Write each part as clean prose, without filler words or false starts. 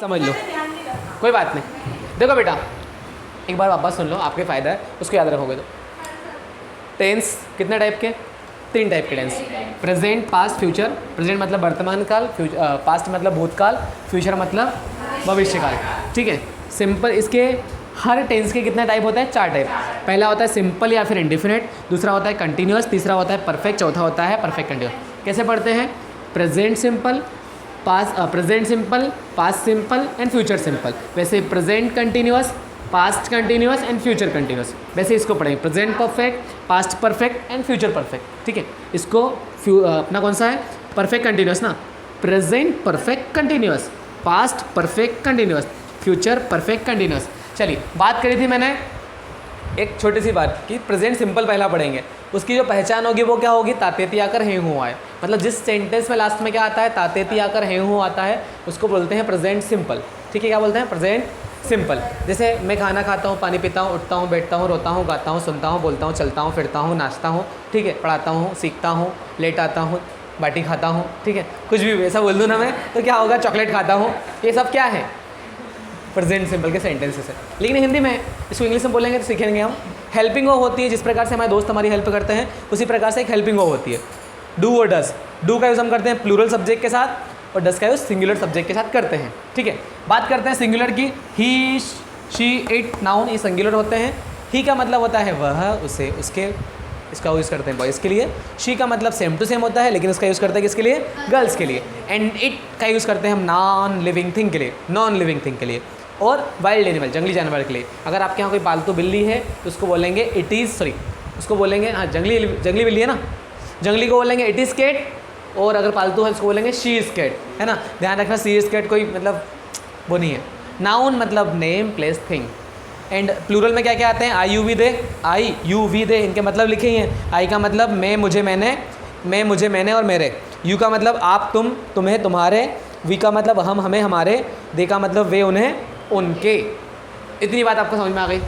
समझ लो, कोई बात नहीं। देखो बेटा एक बार वापस सुन लो, आपके फ़ायदा है, उसको याद रखोगे तो। टेंस कितने टाइप के? 3 टाइप के tense, present, past, future. Present मतलब वर्तमान काल, पास्ट मतलब भूतकाल, फ्यूचर मतलब भविष्य काल। ठीक है, सिंपल। इसके हर टेंस के कितने टाइप होते हैं? 4 टाइप। पहला होता है सिंपल या फिर इंडिफिनिट, दूसरा होता है कंटिन्यूअस, तीसरा होता है परफेक्ट, चौथा होता है परफेक्ट कंटिन्यूअस। कैसे पढ़ते हैं? Present simple, present simple, past simple and future simple. वैसे present continuous, past continuous and future continuous, वैसे इसको पढ़ेंगे present perfect, past perfect and future perfect. ठीक है, इसको अपना कौन सा है? परफेक्ट कंटिन्यूअस ना। Present perfect continuous, past perfect continuous, future perfect continuous. चलिए, बात करी थी मैंने एक छोटी सी बात कि प्रेजेंट सिंपल पहला पढ़ेंगे, उसकी जो पहचान होगी वो क्या होगी? तातेती आकर हे हूँ आए। मतलब जिस सेंटेंस में लास्ट में क्या आता है? तातेती आकर हे हूँ आता है, उसको बोलते हैं प्रेजेंट सिंपल। ठीक है, क्या बोलते हैं? Present simple. जैसे मैं खाना खाता हूँ, पानी पीता हूँ, उठता हूँ, बैठता हूँ, रोता हूँ, गाता हूँ, सुनता हूँ, बोलता हूँ, चलता हूँ, फिरता हूँ, नाचता हूँ। ठीक है, पढ़ाता हूँ, सीखता हूँ, लेट आता हूँ, बाटी खाता हूँ। ठीक है, कुछ भी वैसा बोल दूँ ना मैं तो क्या होगा? चॉकलेट खाता हूँ। ये सब क्या है? प्रेजेंट सिंपल के सेंटेंसेस है। लेकिन हिंदी में इसको इंग्लिश में बोलेंगे तो सीखेंगे हम। हेल्पिंग वर्ब होती है, जिस प्रकार से हमारे दोस्त हमारी हेल्प करते हैं उसी प्रकार से एक हेल्पिंग वर्ब होती है। डू और डज। डू का यूज़ हम करते हैं प्लूरल सब्जेक्ट के साथ और डज का यूज़ सिंगुलर सब्जेक्ट के साथ करते हैं। ठीक है, बात करते हैं सिंगुलर की। ही, शी, इट, नाउन, ये सिंगुलर होते हैं। ही का मतलब होता है वह, उसे, उसके, इसका यूज़ करते हैं बॉयज़ के लिए। शी का मतलब सेम टू सेम होता है, लेकिन इसका यूज़ करते हैं किसके लिए? गर्ल्स के लिए। एंड इट का यूज़ करते हैं हम नॉन लिविंग थिंग के लिए, नॉन लिविंग थिंग के लिए। और वाइल्ड एनिमल, जंगली जानवर के लिए। अगर आपके यहाँ कोई पालतू बिल्ली है तो उसको बोलेंगे इट इज़, सॉरी उसको बोलेंगे, हाँ जंगली बिल्ली है ना, जंगली को बोलेंगे इट इज़ कैट, और अगर पालतू है उसको बोलेंगे शी इज़ कैट, है ना। ध्यान रखना, शी इज़ कैट कोई मतलब वो नहीं है। नाउन मतलब name, place, thing. And plural में क्या क्या आते हैं? I, you, we, they. I, you, we, they, इनके मतलब लिखे ही हैं। आई का मतलब मैं, मुझे, मैंने, मैं, मुझे, मैंने और मेरे। यू का मतलब आप, तुम, तुम्हें, तुम्हारे। वी का मतलब हम, हमें, हमारे। दे का मतलब वे, उन्हें, उनके। इतनी बात आपको समझ में आ गई?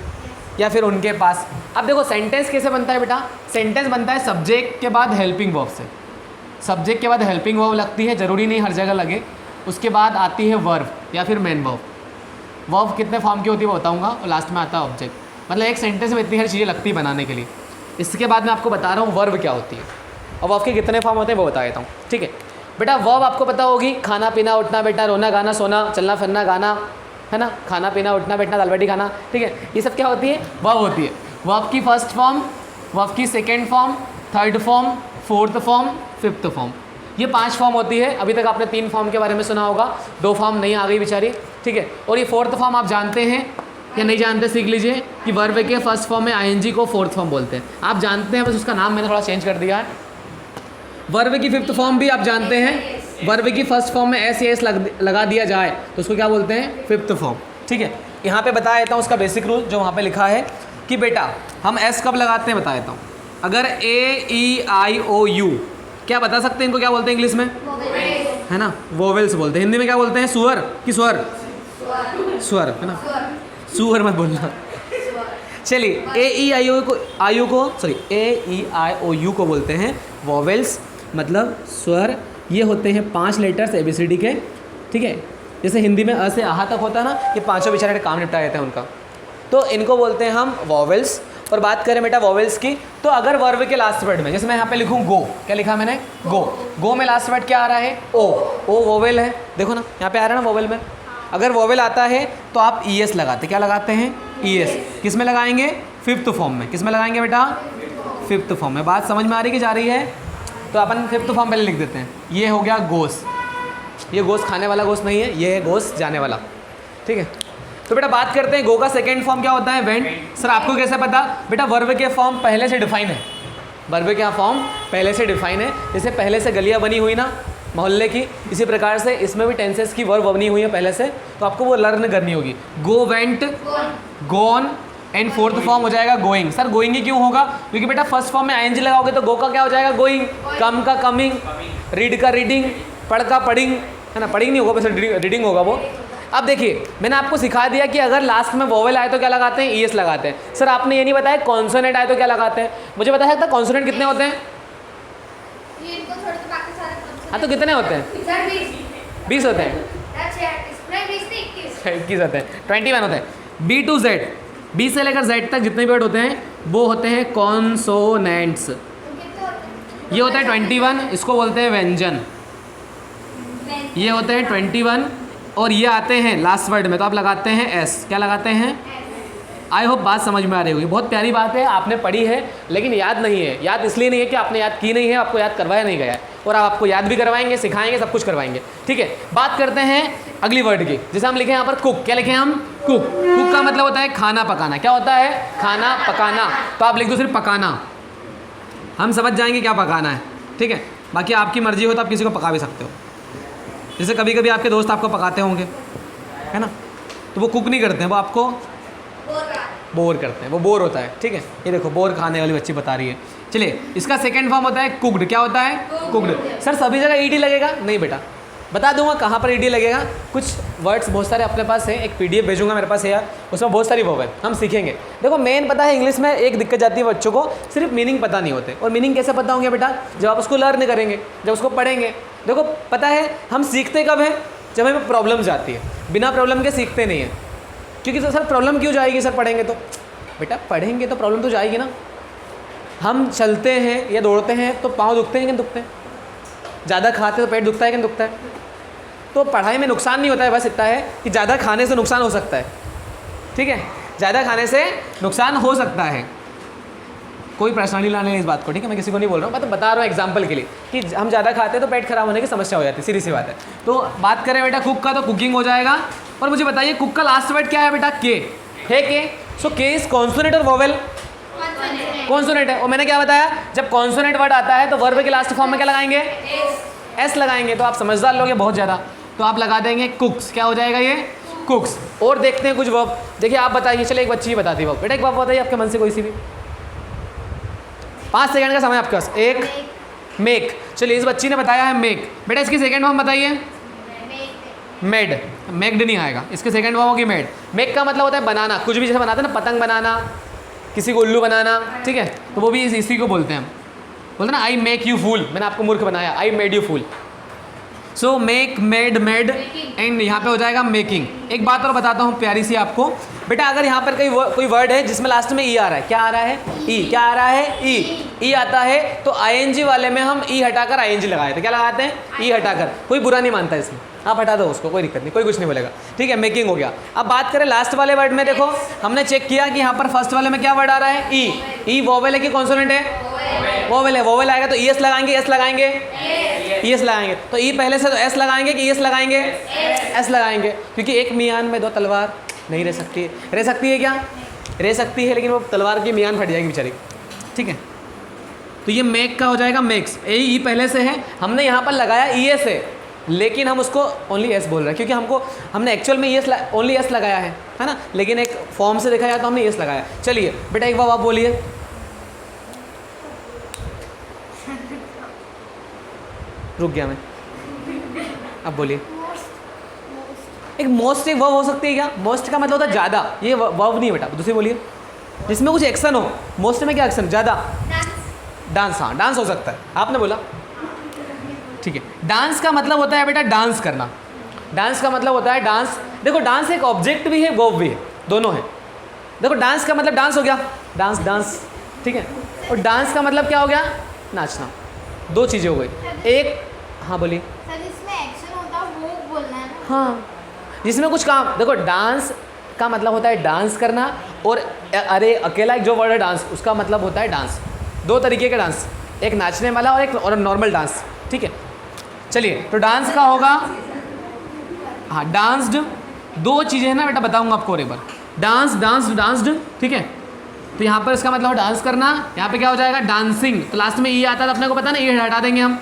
या फिर उनके पास। अब देखो सेंटेंस कैसे बनता है बेटा? सेंटेंस बनता है सब्जेक्ट के बाद हेल्पिंग वर्ब से। सब्जेक्ट के बाद हेल्पिंग वर्ब लगती है, ज़रूरी नहीं हर जगह लगे। उसके बाद आती है वर्ब या फिर मेन वर्ब। वर्ब कितने फॉर्म की होती है वो बताऊंगा, और लास्ट में आता है ऑब्जेक्ट। मतलब एक सेंटेंस में इतनी हर चीज़ें लगती है बनाने के लिए। इसके बाद मैं आपको बता रहा हूँ वर्ब क्या होती है और वर्ब के कितने फॉर्म होते हैं वो बता देता हूँ। ठीक है बेटा, वर्ब आपको पता होगी, खाना पीना उठना बैठना, रोना गाना सोना, चलना फिरना गाना, है ना। खाना पीना उठना बैठना, दाल बाटी खाना। ठीक है, ये सब क्या होती है? वर्ब होती है। वर्ब की फर्स्ट फॉर्म, वर्ब की second form, third form, fourth form, fifth form, ये 5 फॉर्म होती है। अभी तक आपने 3 फॉर्म के बारे में सुना होगा, 2 फॉर्म नहीं आ गई बेचारी। ठीक है, और ये फोर्थ फॉर्म आप जानते हैं या नहीं जानते? सीख लीजिए कि वर्ब के फर्स्ट फॉर्म में आईएनजी को फोर्थ फॉर्म बोलते हैं। आप जानते हैं, बस उसका नाम मैंने थोड़ा चेंज कर दिया है। वर्ब की फिफ्थ फॉर्म भी आप जानते हैं। वर्ब की फर्स्ट फॉर्म में एस या एस लगा दिया जाए तो उसको क्या बोलते हैं? Fifth form. ठीक है, यहाँ पे बता देता हूँ उसका बेसिक रूल जो वहाँ पे लिखा है कि बेटा हम एस कब लगाते हैं बता देता हूँ। अगर ए, ई, आई, ओ, यू, क्या बता सकते हैं इनको क्या बोलते हैं इंग्लिश में? है ना, वोवेल्स बोलते हैं। हिंदी में क्या बोलते हैं? सुअर कि स्वर? स्वर, है ना, सुअर मत बोलना। चलिए, ए, ई, आई, ओ को sorry A, E, I, O, you को बोलते हैं वोवेल्स, मतलब स्वर। ये होते हैं 5 लेटर्स ABCD के। ठीक है, जैसे हिंदी में अ से आहा तक होता है ना, ये 5 बेचारे काम निपटा देते हैं उनका, तो इनको बोलते हैं हम वोवेल्स। और बात करें बेटा वोवेल्स की, तो अगर वर्ब के लास्ट वर्ड में, जैसे मैं यहाँ पे लिखूँ गो, क्या लिखा मैंने? गो। गो में लास्ट वर्ड क्या आ रहा है? ओ। ओ वोवेल है, देखो ना यहाँ पे आ रहा है ना वोवेल में। अगर वोवेल आता है तो आप ES लगाते, क्या लगाते हैं? ES। किस में लगाएंगे? फिफ्थ फॉर्म में। किस में लगाएंगे बेटा? फिफ्थ फॉर्म में। बात समझ में आ रही कि जा रही है? तो अपन फिफ्थ फॉर्म पहले लिख देते हैं। ये हो गया गोस। ये गोस खाने वाला गोस नहीं है, ये है गोस जाने वाला। ठीक है, तो बेटा बात करते हैं गो का सेकंड फॉर्म क्या होता है? वेंट। सर आपको कैसे पता? बेटा वर्ब के फॉर्म पहले से डिफाइन है। वर्ब के फॉर्म पहले से डिफाइन है। जैसे पहले से गलियाँ बनी हुई ना मोहल्ले की, इसी प्रकार से इसमें भी टेंसेस की वर्ब बनी हुई है पहले से, तो आपको वो लर्न करनी होगी। Go, went, gone and fourth form हो जाएगा गोइंग। सर गोइंग ही क्यों होगा? क्योंकि बेटा फर्स्ट फॉर्म में आईएनजी लगाओगे तो गो का क्या हो जाएगा? गोइंग। कम का कमिंग, रीड का रीडिंग, पढ़ का पढ़िंग, है ना। पढ़िंग नहीं होगा, बस रीडिंग होगा वो। अब देखिए मैंने आपको सिखा दिया कि अगर लास्ट में वोवेल आए तो क्या लगाते हैं? ES लगाते हैं। सर आपने ये नहीं बताया कॉन्सोनेंट आए तो क्या लगाते हैं? मुझे बता सकता कॉन्सोनेंट कितने होते हैं? हाँ तो कितने होते हैं? 20 होते हैं। 21 होते हैं, 21 होते हैं। बी टू जेड, बी से लेकर जेड तक जितने भी वर्ड होते हैं वो होते हैं कॉन्सोनेंट्स। ये होता है 21, इसको बोलते हैं व्यंजन। ये होते हैं 21 और ये आते हैं लास्ट वर्ड में तो आप लगाते हैं एस। क्या लगाते हैं? आई होप बात समझ में आ रही होगी। बहुत प्यारी बात है, आपने पढ़ी है लेकिन याद नहीं है। याद इसलिए नहीं है कि आपने याद की नहीं है, आपको याद करवाया नहीं गया है, और आप आपको याद भी करवाएंगे, सिखाएंगे, सब कुछ करवाएंगे। ठीक है, बात करते हैं अगली वर्ड की। जैसे हम लिखे यहाँ पर कुक, क्या लिखे हम? कुक। कुक का मतलब होता है खाना पकाना। क्या होता है? खाना पकाना। तो आप लिख दो सिर्फ पकाना, हम समझ जाएंगे क्या पकाना है। ठीक है, बाकी आपकी मर्जी हो तो आप किसी को पका भी सकते हो। जैसे कभी कभी आपके दोस्त आपको पकाते होंगे, है ना, तो वो कुक नहीं करते हैं, वो आपको बोर करते हैं, वो बोर होता है। ठीक है, ये देखो बोर खाने वाली बच्ची बता रही है। चलिए, इसका सेकंड फॉर्म होता है कुक्ड। क्या होता है? कुक्ड। सर सभी जगह ईडी लगेगा? नहीं बेटा, बता दूंगा कहाँ पर ईडी लगेगा। कुछ वर्ड्स बहुत सारे अपने पास हैं, एक पीडीएफ भेजूंगा मेरे पास है यार, उसमें बहुत सारी वर्ब है, हम सीखेंगे। देखो मेन पता है, इंग्लिश में एक दिक्कत जाती है बच्चों को, सिर्फ मीनिंग पता नहीं होते। और मीनिंग कैसे पता होंगे बेटा? जब आप उसको लर्न करेंगे, जब उसको पढ़ेंगे। देखो पता है हम सीखते कब हैं? जब हमें प्रॉब्लम्स आती है। बिना प्रॉब्लम के सीखते नहीं हैं। क्योंकि सर प्रॉब्लम क्यों जाएगी सर पढ़ेंगे तो? बेटा पढ़ेंगे तो प्रॉब्लम तो जाएगी ना। हम चलते हैं या दौड़ते हैं तो पाँव दुखते हैं कि नहीं दुखते हैं? ज़्यादा खाते तो पेट दुखता है कि नहीं दुखता है? तो पढ़ाई में नुकसान नहीं होता है, बस इतना है कि ज़्यादा खाने से नुकसान हो सकता है। ठीक है, ज़्यादा खाने से नुकसान हो सकता है। कोई पर्सनली लाने नहीं इस बात को, ठीक है, मैं किसी को नहीं बोल रहा हूँ, मैं तो बता रहा हूँ एग्जाम्पल के लिए कि हम ज़्यादा खाते हैं तो पेट खराब होने की समस्या हो जाती है, सीधी सी बात है। तो बात करें बेटा कुक का, तो कुकिंग हो जाएगा। और मुझे बताइए कुक का लास्ट वर्ड क्या है बेटा? के है के। सो के इज कॉन्सोनेंट और वोवेल? कॉन्सोनेंट है। और मैंने क्या बताया, जब कॉन्सोनेंट वर्ड आता है तो वर्ब के लास्ट फॉर्म में क्या लगाएंगे? एस लगाएंगे। तो आप समझदार लोग हैं बहुत ज़्यादा, तो आप लगा देंगे कुक्स। क्या हो जाएगा ये? कुक्स। और देखते हैं कुछ वर्ब। देखिए आप बताइए, चले एक बच्ची ही बताती है वर्ब। बेटा एक वर्ब बताइए आपके मन से कोई सी भी, 5 सेकंड का समय आपके पास। एक मेक। चलिए इस बच्ची ने बताया है मेक। बेटा इसकी सेकंड फॉर्म बताइए। मेड। मेक्ड नहीं आएगा, इसके सेकंड फॉर्म होगी मेड। मेक का मतलब होता है बनाना, कुछ भी जैसे बनाते हैं ना, पतंग बनाना, किसी को उल्लू बनाना। ठीक है, तो वो भी इसी को बोलते हैं हम। बोलते ना आई मेक यू फूल, मैंने आपको मूर्ख बनाया, I made you fool. So make, made, made and यहाँ पे हो जाएगा मेकिंग। एक बात और बताता हूँ प्यारी सी आपको। बेटा अगर यहाँ पर कोई वर्ड है जिसमें लास्ट में ई आ रहा है, क्या आ रहा है? ई। क्या आ रहा है? ई आता है, तो आईएनजी वाले में हम ई हटाकर आईएनजी लगाए थे। क्या लगाते हैं? ई हटाकर। कोई बुरा नहीं मानता इसमें, आप हटा दो उसको, कोई दिक्कत नहीं, कोई कुछ नहीं बोलेगा। ठीक है, मेकिंग हो गया। अब बात करें लास्ट वाले वर्ड में, देखो हमने चेक किया कि यहाँ पर फर्स्ट वाले में क्या वर्ड आ रहा है? ई। ई वोवेल है कि कॉन्सोनेंट है? वोवेल है। वोवेल आएगा तो ई एस लगाएंगे, एस लगाएंगे, ई एस लगाएंगे। तो ई पहले से तो एस लगाएंगे कि ई एस लगाएंगे? एस लगाएंगे, क्योंकि एक मियान में 2 तलवार नहीं रह सकती। रह सकती है क्या? रह सकती है, लेकिन वो तलवार की मियान फट जाएगी बेचारी। ठीक है, तो ये मेक का हो जाएगा मेक्स। ई पहले से है, हमने यहाँ पर लगाया ई एस है, लेकिन हम उसको ओनली एस बोल रहे हैं क्योंकि हमने एक्चुअल में एस ओनली एस लगाया है ना, लेकिन एक फॉर्म से देखा जाए तो हमने एस लगाया। चलिए बेटा एक बार आप बोलिए। रुक गया मैं, अब बोलिए। एक मोस्ट एक वर्ब हो सकती है क्या? मोस्ट का मतलब होता है ज़्यादा, ये वर्ब नहीं बेटा, दूसरी बोलिए। जिसमें कुछ एक्शन हो। मोस्ट में क्या एक्शन? ज़्यादा। डांस। हाँ डांस हो सकता है, आपने बोला। ठीक है, डांस का मतलब होता है बेटा डांस करना। डांस का मतलब होता है डांस। देखो डांस एक ऑब्जेक्ट भी है, वर्ब भी है, दोनों है। देखो डांस का मतलब डांस हो गया, डांस डांस। ठीक है, और डांस का मतलब क्या हो गया? नाचना। 2 चीज़ें हो गई। एक, हाँ बोलिए। सर इसमें एक्शन होता है वो बोलना है ना? हाँ, जिसमें कुछ काम। देखो डांस का मतलब होता है डांस करना, और अरे अकेला एक जो वर्ड है डांस, उसका मतलब होता है डांस। 2 तरीके का डांस, एक नाचने वाला और एक और नॉर्मल डांस। ठीक है, चलिए तो डांस का होगा, हाँ डांस्ड। 2 चीज़ें हैं ना बेटा, बताऊंगा आपको और एक बार। Dance, danced, danced. ठीक है, तो यहाँ पर इसका मतलब डांस करना। यहाँ पे क्या हो जाएगा? डांसिंग। तो लास्ट में ई आता है तो अपने को पता ना, ई हटा देंगे हम,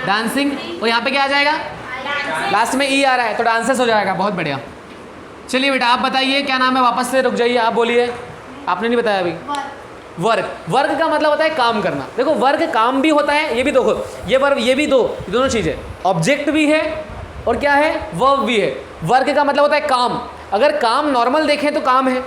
डांसिंग। और यहाँ पे क्या आ जाएगा? लास्ट में ई आ रहा है तो डांसेस हो जाएगा। बहुत बढ़िया। चलिए बेटा आप बताइए क्या नाम है? वापस से रुक जाइए, आप बोलिए, आपने नहीं बताया अभी। वर्क। वर्क का मतलब होता है काम करना। देखो वर्क काम भी होता है, ये भी देखो, ये वर्ब ये भी दोनों चीज़ें, ऑब्जेक्ट भी है और क्या है? वर्ब भी है। वर्क का मतलब होता है काम। अगर काम नॉर्मल देखें तो काम है,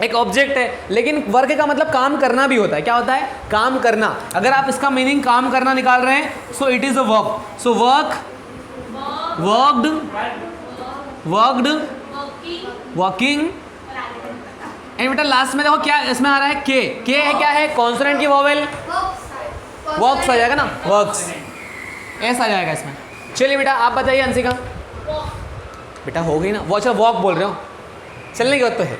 एक ऑब्जेक्ट है, लेकिन वर्क का मतलब काम करना भी होता है। क्या होता है? काम करना। अगर आप इसका मीनिंग काम करना निकाल रहे हैं, so it is a work. So work, worked, worked, walking. And बेटा लास्ट में देखो क्या इसमें आ रहा है, के। के है क्या है, कॉन्सोनेंट की वॉवेल, वॉक्स आ जाएगा ना, वॉक्स ऐसा आ जाएगा इसमें। चलिए बेटा आप बताइए अंशिका। बेटा हो गई ना वो, अच्छा वॉक बोल रहे हो, चलने की बात तो है,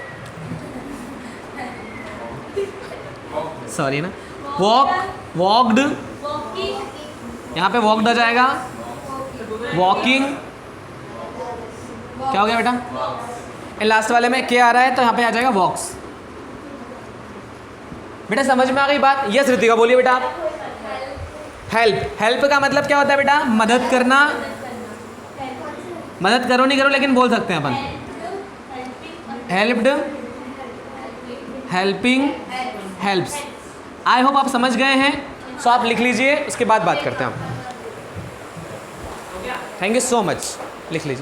सॉरी ना। वॉक, वॉकड, यहाँ पे वॉकड आ जाएगा, वॉकिंग, क्या हो गया बेटा, लास्ट वाले में क्या आ रहा है तो यहाँ पे आ जाएगा वॉक्स। बेटा समझ में आ गई बात? यस ऋतिका बोलिए बेटा आप। हेल्प, हेल्प का मतलब क्या होता है बेटा, मदद करना, मदद करो नहीं करो लेकिन बोल सकते हैं अपन, helped, helping, helps. I hope आप समझ गए हैं, सो आप लिख लीजिए, उसके बाद बात करते हैं हम। थैंक यू सो मच, लिख लीजिए।